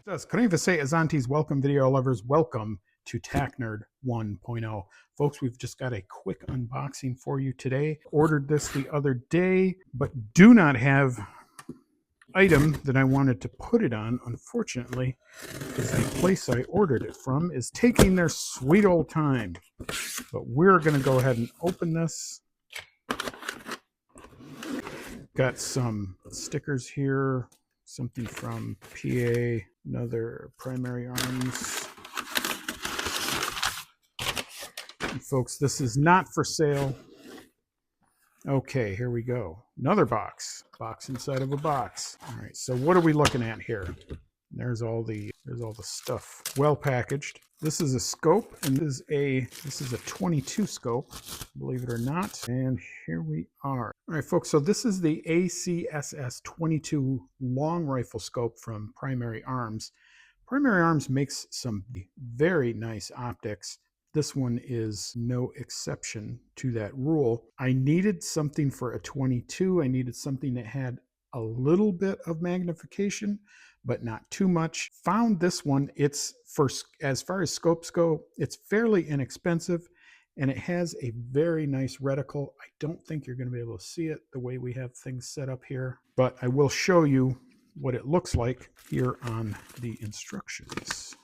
Say Azantes, welcome video lovers, welcome to TAC Nerd 1.0. Folks, we've just got a quick unboxing for you today. Ordered this the other day, but do not have item that I wanted to put it on, unfortunately, because the place I ordered it from is taking their sweet old time. But we're going to go ahead and open this. Got some stickers here, something from PA, another Primary Arms. And folks, this is not for sale. Okay, here we go. Another box. Box inside of a box. All right, so what are we looking at here? There's all the stuff. Well packaged. This is a scope, and this is a 22 scope, believe it or not. And here we are. All right, folks, so this is the ACSS 22 long rifle scope from Primary Arms. Primary Arms makes some very nice optics. This one is no exception to that rule. I needed something for a 22. I needed something that had a little bit of magnification, but not too much. Found this one. It's as far as scopes go, it's fairly inexpensive, and it has a very nice reticle. I don't think you're going to be able to see it the way we have things set up here, but I will show you what it looks like here on the instructions.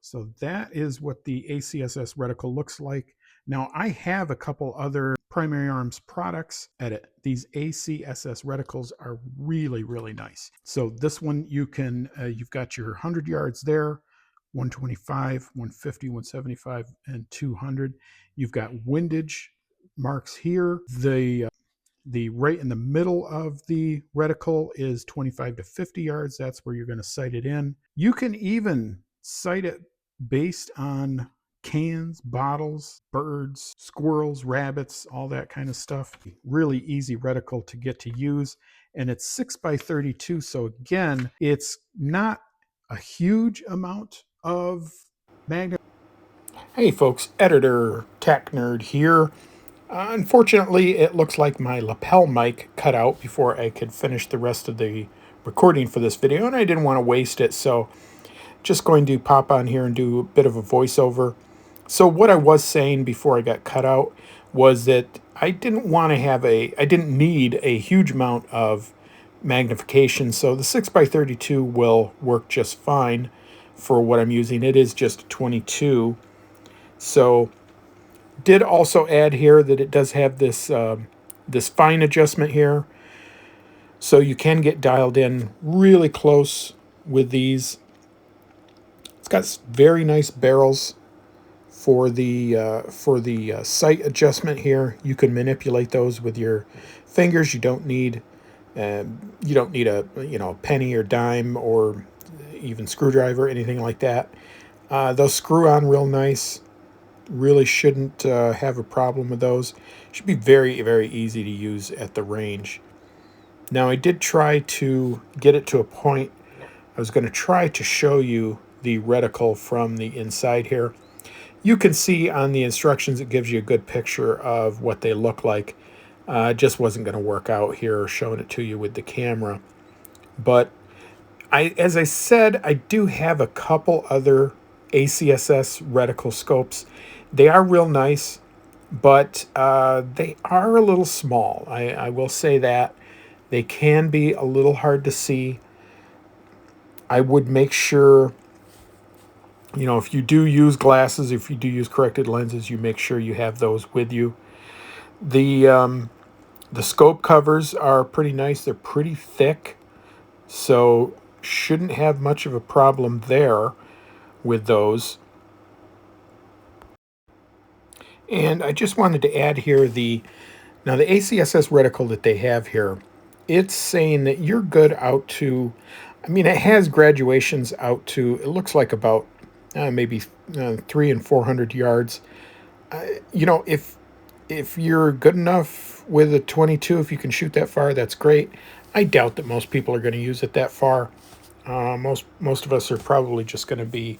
So that is what the ACSS reticle looks like. Now, I have a couple other Primary Arms products at it. These ACSS reticles are really, really nice. So this one, you can, you've got your 100 yards there, 125, 150, 175, and 200. You've got windage marks here. The right in the middle of the reticle is 25 to 50 yards. That's where you're going to sight it in. You can even sight it based on cans, bottles, birds, squirrels, rabbits, all that kind of stuff. Really easy reticle to get to use. And it's 6x32. So again, it's not a huge amount of magnet. Hey folks, editor Tech Nerd here. Unfortunately, it looks like my lapel mic cut out before I could finish the rest of the recording for this video, and I didn't want to waste it, so just going to pop on here and do a bit of a voiceover. So what I was saying before I got cut out was that I didn't need a huge amount of magnification, so the 6x32 will work just fine for what I'm using. It is just a 22. So did also add here that it does have this this fine adjustment here, so you can get dialed in really close with these. It's got very nice barrels for the sight adjustment here. You can manipulate those with your fingers. You don't need a penny or dime or even screwdriver, anything like that. Those screw on real nice. Really shouldn't have a problem with those. Should be very, very easy to use at the range. Now, I did try to get it to a point. I was going to try to show you the reticle from the inside here. You can see on the instructions it gives you a good picture of what they look like. It just wasn't going to work out here showing it to you with the camera. But as I said, I do have a couple other ACSS reticle scopes. They are real nice, but they are a little small. I will say that. They can be a little hard to see. I would make sure, if you do use glasses, if you do use corrected lenses, you make sure you have those with you. The scope covers are pretty nice. They're pretty thick, so shouldn't have much of a problem there with those. And I just wanted to add here the ACSS reticle that they have here. It's saying that you're good out to, it has graduations out to, it looks like about maybe 300 and 400 yards. If you're good enough with a 22, if you can shoot that far, that's great. I doubt that most people are going to use it that far. Most of us are probably just going to be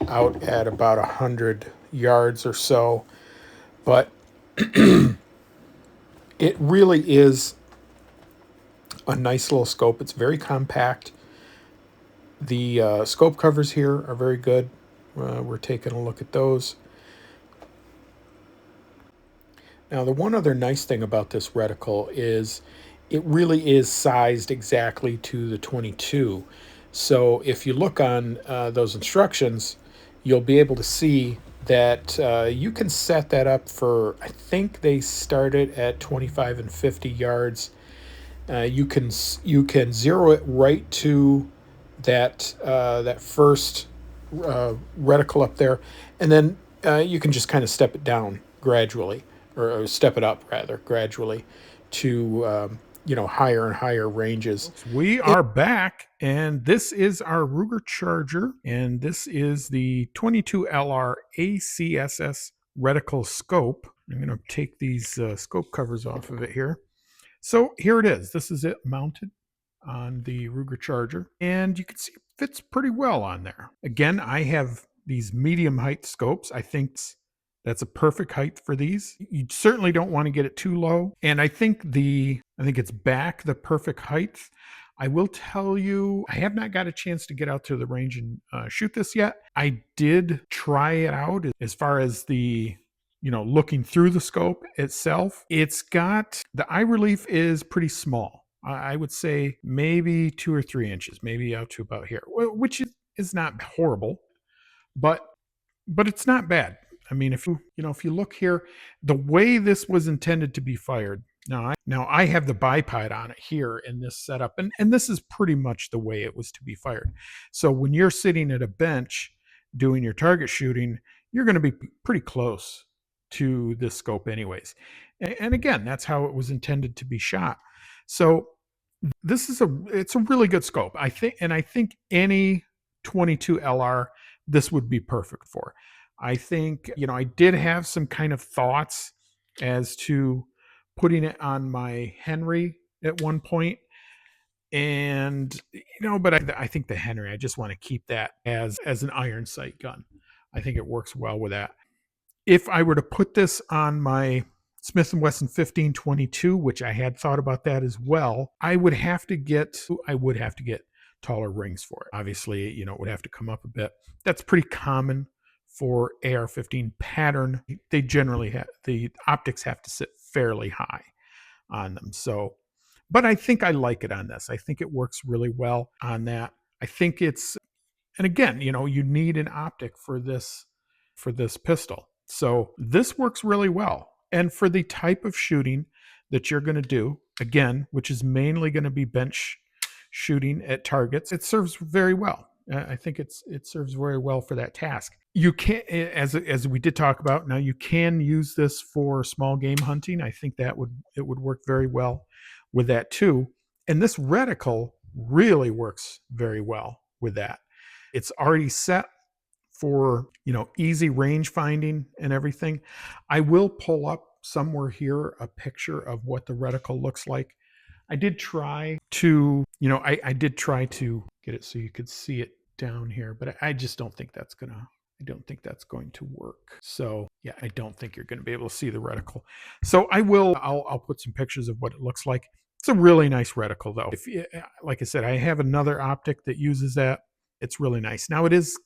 out at about 100 yards or so. But it really is a nice little scope. It's very compact. The scope covers here are very good. We're taking a look at those. Now, the one other nice thing about this reticle is it really is sized exactly to the 22. So if you look on those instructions, you'll be able to see that you can set that up for, I think they start it at 25 and 50 yards. You can zero it right to that first reticle up there, and then you can just kind of step it down gradually, or step it up rather gradually to higher and higher ranges. We are back, and this is our Ruger Charger, and this is the 22LR ACSS reticle scope. I'm going to take these scope covers off of it here. So here it is. This is it mounted on the Ruger Charger, and you can see it fits pretty well on there. Again, I have these medium height scopes. I think that's a perfect height for these. You certainly don't want to get it too low, and I think it's back the perfect height. I will tell you, I have not got a chance to get out to the range and shoot this yet. I did try it out as far as the looking through the scope itself. It's got the eye relief is pretty small. I would say maybe 2 or 3 inches, maybe out to about here, which is not horrible, but it's not bad. I mean, if you look here, the way this was intended to be fired. Now I have the bipod on it here in this setup, and this is pretty much the way it was to be fired. So when you're sitting at a bench doing your target shooting, you're going to be pretty close to this scope anyways. And again, that's how it was intended to be shot. So it's a really good scope. I think any 22 LR this would be perfect for. I think, I did have some kind of thoughts as to putting it on my Henry at one point, and but I think the Henry, I just want to keep that as an iron sight gun. I think it works well with that. If I were to put this on my Smith & Wesson 1522, which I had thought about that as well, I would have to get taller rings for it. Obviously, it would have to come up a bit. That's pretty common for AR-15 pattern. They generally have, the optics have to sit fairly high on them. So, but I think I like it on this. I think it works really well on that. I think it's, and again, you need an optic for this pistol. So this works really well. And for the type of shooting that you're going to do, again, which is mainly going to be bench shooting at targets, it serves very well. I think it serves very well for that task. You can, as we did talk about, now you can use this for small game hunting. I think it would work very well with that too. And this reticle really works very well with that. It's already set for easy range finding and everything. I will pull up somewhere here a picture of what the reticle looks like. I did try to get it so you could see it down here, but I just don't think that's going to work. So yeah, I don't think you're going to be able to see the reticle. So I'll put some pictures of what it looks like. It's a really nice reticle though. Like I said, I have another optic that uses that. It's really nice. Now it is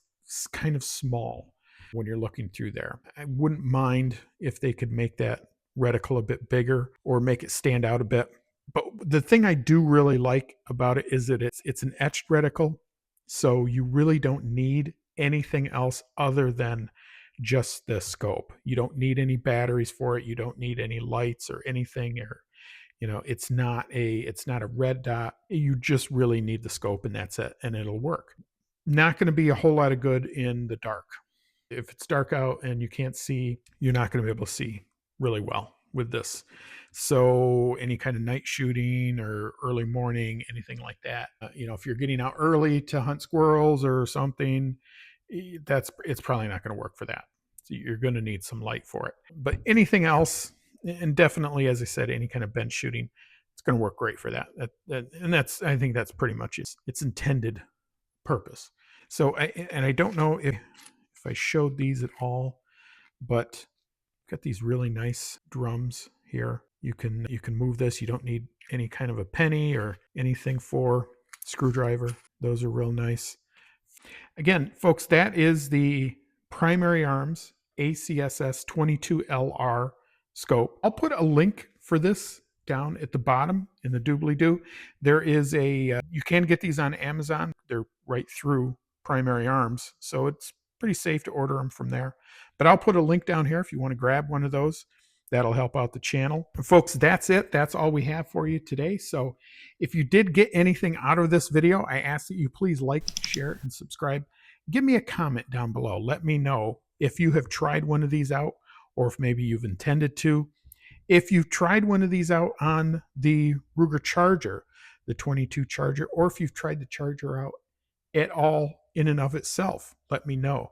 kind of small when you're looking through there. I wouldn't mind if they could make that reticle a bit bigger or make it stand out a bit. But the thing I do really like about it is that it's an etched reticle, so you really don't need anything else other than just the scope. You don't need any batteries for it. You don't need any lights or anything, or it's not a red dot. You just really need the scope, and that's it, and it'll work. Not going to be a whole lot of good in the dark. If it's dark out and you can't see, you're not going to be able to see really well with this. So any kind of night shooting or early morning, anything like that, if you're getting out early to hunt squirrels or something, it's probably not going to work for that. So you're going to need some light for it. But anything else, and definitely, as I said, any kind of bench shooting, it's going to work great for that. I think that's pretty much its intended purpose. So I don't know if I showed these at all, but I've got these really nice drums here. You can move this. You don't need any kind of a penny or anything for screwdriver. Those are real nice. Again, folks, that is the Primary Arms ACSS 22LR scope. I'll put a link for this down at the bottom in the doobly-doo. There is a, you can get these on Amazon. They're right through Primary Arms, so it's pretty safe to order them from there. But I'll put a link down here if you want to grab one of those. That'll help out the channel. And folks, that's it. That's all we have for you today. So if you did get anything out of this video, I ask that you please like, share, and subscribe. Give me a comment down below. Let me know if you have tried one of these out, or if maybe you've intended to. If you've tried one of these out on the Ruger Charger, the 22 Charger, or if you've tried the Charger out at all in and of itself, let me know.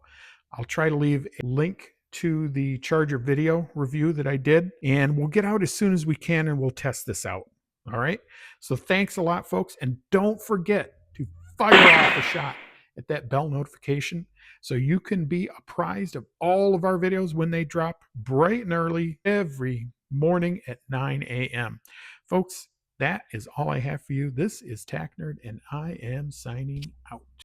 I'll try to leave a link to the Charger video review that I did, and we'll get out as soon as we can and we'll test this out. All right. So thanks a lot, folks. And don't forget to fire off a shot at that bell notification so you can be apprised of all of our videos when they drop bright and early every morning at 9 a.m. Folks, that is all I have for you. This is Tack Nerd, and I am signing out.